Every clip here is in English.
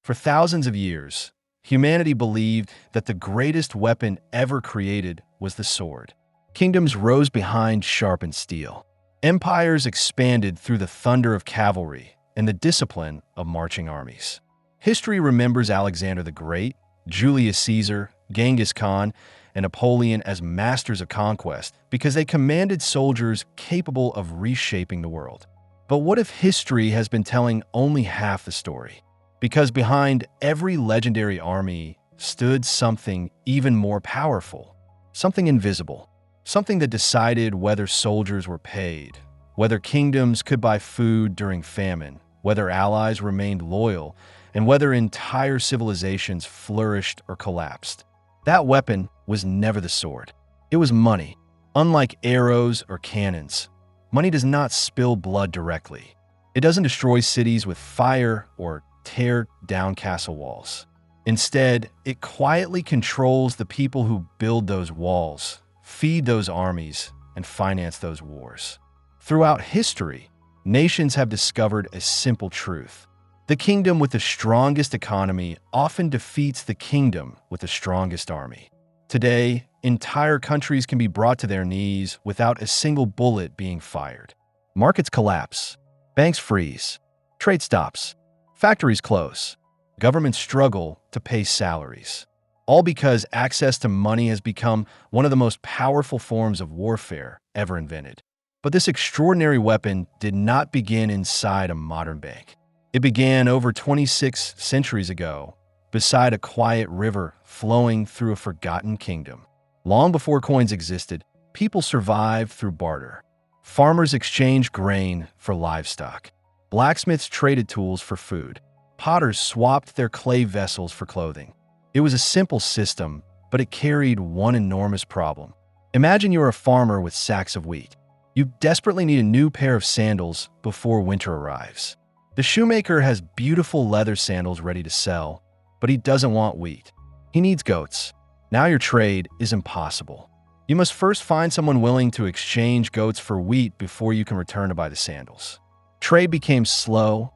For thousands of years, humanity believed that the greatest weapon ever created was the sword. Kingdoms rose behind sharpened steel. Empires expanded through the thunder of cavalry and the discipline of marching armies. History remembers Alexander the Great, Julius Caesar, Genghis Khan, and Napoleon as masters of conquest because they commanded soldiers capable of reshaping the world. But what if history has been telling only half the story? Because behind every legendary army stood something even more powerful, something invisible, something that decided whether soldiers were paid, whether kingdoms could buy food during famine, whether allies remained loyal, and whether entire civilizations flourished or collapsed. That weapon was never the sword. It was money. Unlike arrows or cannons, money does not spill blood directly. It doesn't destroy cities with fire or tear down castle walls. Instead, it quietly controls the people who build those walls, feed those armies, and finance those wars. Throughout history, nations have discovered a simple truth. The kingdom with the strongest economy often defeats the kingdom with the strongest army. Today, entire countries can be brought to their knees without a single bullet being fired. Markets collapse, banks freeze, trade stops, factories close, governments struggle to pay salaries. All because access to money has become one of the most powerful forms of warfare ever invented. But this extraordinary weapon did not begin inside a modern bank. It began over 26 centuries ago, beside a quiet river flowing through a forgotten kingdom. Long before coins existed, people survived through barter. Farmers exchanged grain for livestock. Blacksmiths traded tools for food. Potters swapped their clay vessels for clothing. It was a simple system, but it carried one enormous problem. Imagine you're a farmer with sacks of wheat. You desperately need a new pair of sandals before winter arrives. The shoemaker has beautiful leather sandals ready to sell, but he doesn't want wheat. He needs goats. Now your trade is impossible. You must first find someone willing to exchange goats for wheat before you can return to buy the sandals. Trade became slow,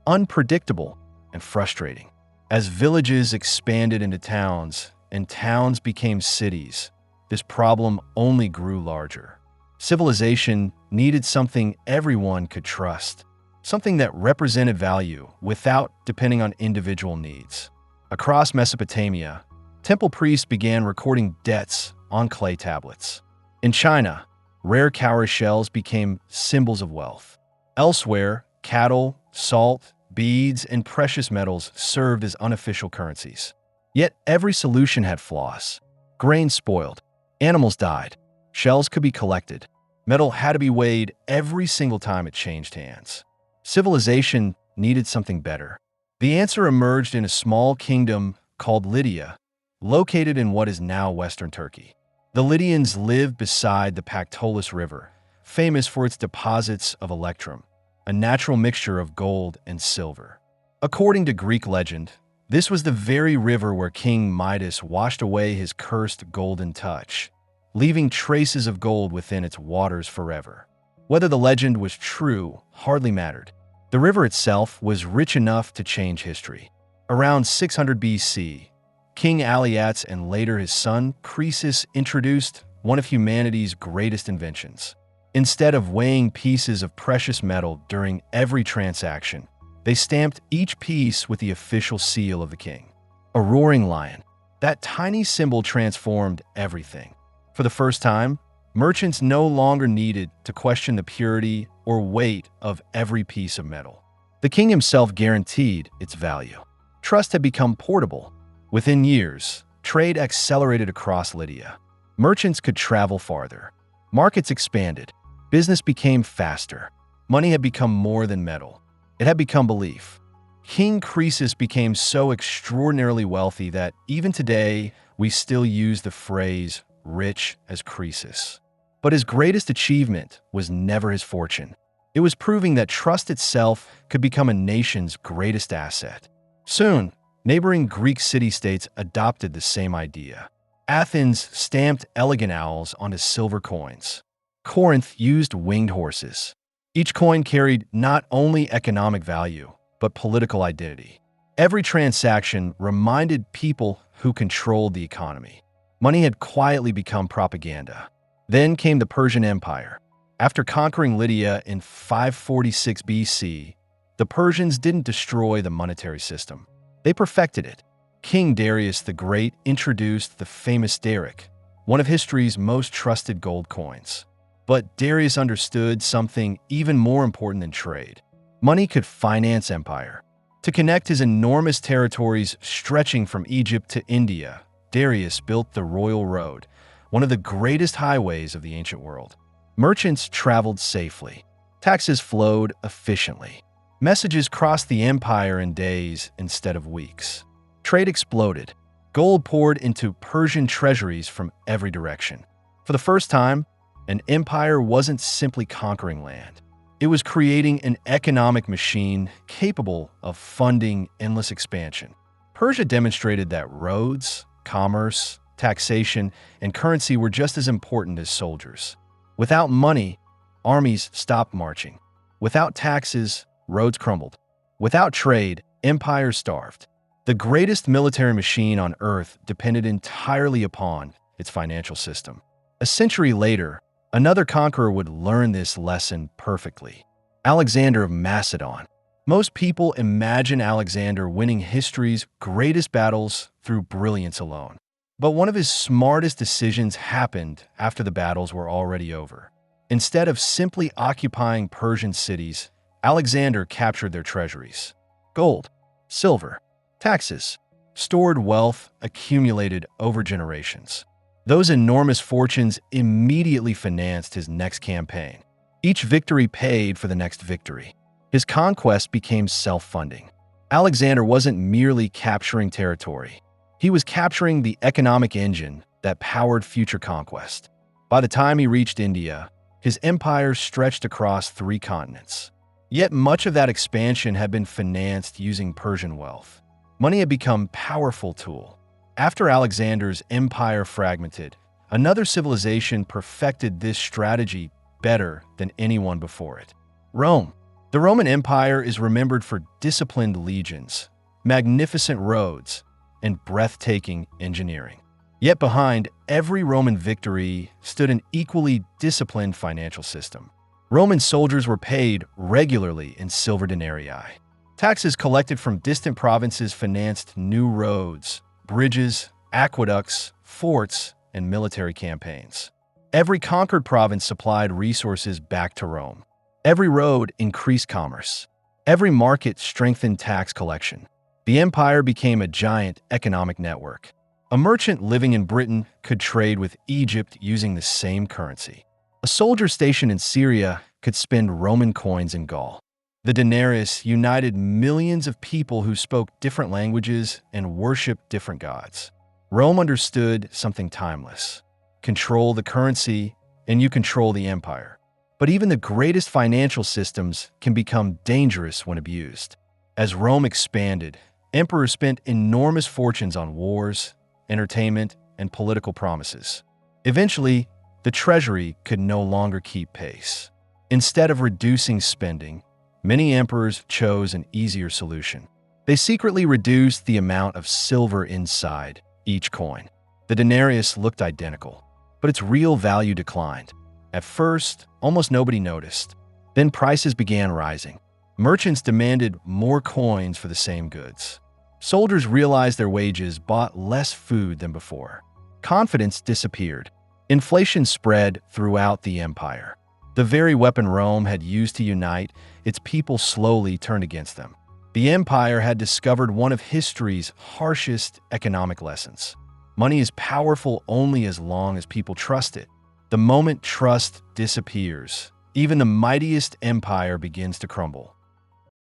unpredictable, and frustrating. As villages expanded into towns and towns became cities, this problem only grew larger. Civilization needed something everyone could trust, something that represented value without depending on individual needs. Across Mesopotamia, temple priests began recording debts on clay tablets. In China, rare cowrie shells became symbols of wealth. Elsewhere, cattle, salt, beads, and precious metals served as unofficial currencies. Yet every solution had flaws. Grain spoiled, animals died, shells could be collected. Metal had to be weighed every single time it changed hands. Civilization needed something better. The answer emerged in a small kingdom called Lydia, located in what is now Western Turkey. The Lydians lived beside the Pactolus River, famous for its deposits of electrum, a natural mixture of gold and silver. According to Greek legend, this was the very river where King Midas washed away his cursed golden touch, leaving traces of gold within its waters forever. Whether the legend was true hardly mattered. The river itself was rich enough to change history. Around 600 BC, King Aliats and later his son Croesus introduced one of humanity's greatest inventions. Instead of weighing pieces of precious metal during every transaction, they stamped each piece with the official seal of the king. A roaring lion. That tiny symbol transformed everything. For the first time, merchants no longer needed to question the purity or weight of every piece of metal. The king himself guaranteed its value. Trust had become portable. Within years, trade accelerated across Lydia. Merchants could travel farther. Markets expanded. Business became faster. Money had become more than metal. It had become belief. King Croesus became so extraordinarily wealthy that even today, we still use the phrase rich as Croesus. But his greatest achievement was never his fortune. It was proving that trust itself could become a nation's greatest asset. Soon, neighboring Greek city-states adopted the same idea. Athens stamped elegant owls onto silver coins. Corinth used winged horses. Each coin carried not only economic value, but political identity. Every transaction reminded people who controlled the economy. Money had quietly become propaganda. Then came the Persian Empire. After conquering Lydia in 546 BC, the Persians didn't destroy the monetary system. They perfected it. King Darius the Great introduced the famous daric, one of history's most trusted gold coins. But Darius understood something even more important than trade. Money could finance empire. To connect his enormous territories stretching from Egypt to India, Darius built the Royal Road, one of the greatest highways of the ancient world. Merchants traveled safely. Taxes flowed efficiently. Messages crossed the empire in days instead of weeks. Trade exploded. Gold poured into Persian treasuries from every direction. For the first time, an empire wasn't simply conquering land. It was creating an economic machine capable of funding endless expansion. Persia demonstrated that roads, commerce, taxation, and currency were just as important as soldiers. Without money, armies stopped marching. Without taxes, roads crumbled. Without trade, empires starved. The greatest military machine on earth depended entirely upon its financial system. A century later, another conqueror would learn this lesson perfectly. Alexander of Macedon. Most people imagine Alexander winning history's greatest battles through brilliance alone. But one of his smartest decisions happened after the battles were already over. Instead of simply occupying Persian cities, Alexander captured their treasuries. Gold, silver, taxes, stored wealth accumulated over generations. Those enormous fortunes immediately financed his next campaign. Each victory paid for the next victory. His conquest became self-funding. Alexander wasn't merely capturing territory. He was capturing the economic engine that powered future conquest. By the time he reached India, his empire stretched across 3 continents. Yet much of that expansion had been financed using Persian wealth. Money had become a powerful tool. After Alexander's empire fragmented, another civilization perfected this strategy better than anyone before it. Rome. The Roman Empire is remembered for disciplined legions, magnificent roads, and breathtaking engineering. Yet behind every Roman victory stood an equally disciplined financial system. Roman soldiers were paid regularly in silver denarii. Taxes collected from distant provinces financed new roads, bridges, aqueducts, forts, and military campaigns. Every conquered province supplied resources back to Rome. Every road increased commerce. Every market strengthened tax collection. The empire became a giant economic network. A merchant living in Britain could trade with Egypt using the same currency. A soldier stationed in Syria could spend Roman coins in Gaul. The denarius united millions of people who spoke different languages and worshiped different gods. Rome understood something timeless. Control the currency, and you control the empire. But even the greatest financial systems can become dangerous when abused. As Rome expanded, emperors spent enormous fortunes on wars, entertainment, and political promises. Eventually, the treasury could no longer keep pace. Instead of reducing spending, many emperors chose an easier solution. They secretly reduced the amount of silver inside each coin. The denarius looked identical, but its real value declined. At first, almost nobody noticed. Then prices began rising. Merchants demanded more coins for the same goods. Soldiers realized their wages bought less food than before. Confidence disappeared. Inflation spread throughout the empire. The very weapon Rome had used to unite its people slowly turned against them. The empire had discovered one of history's harshest economic lessons. Money is powerful only as long as people trust it. The moment trust disappears, even the mightiest empire begins to crumble.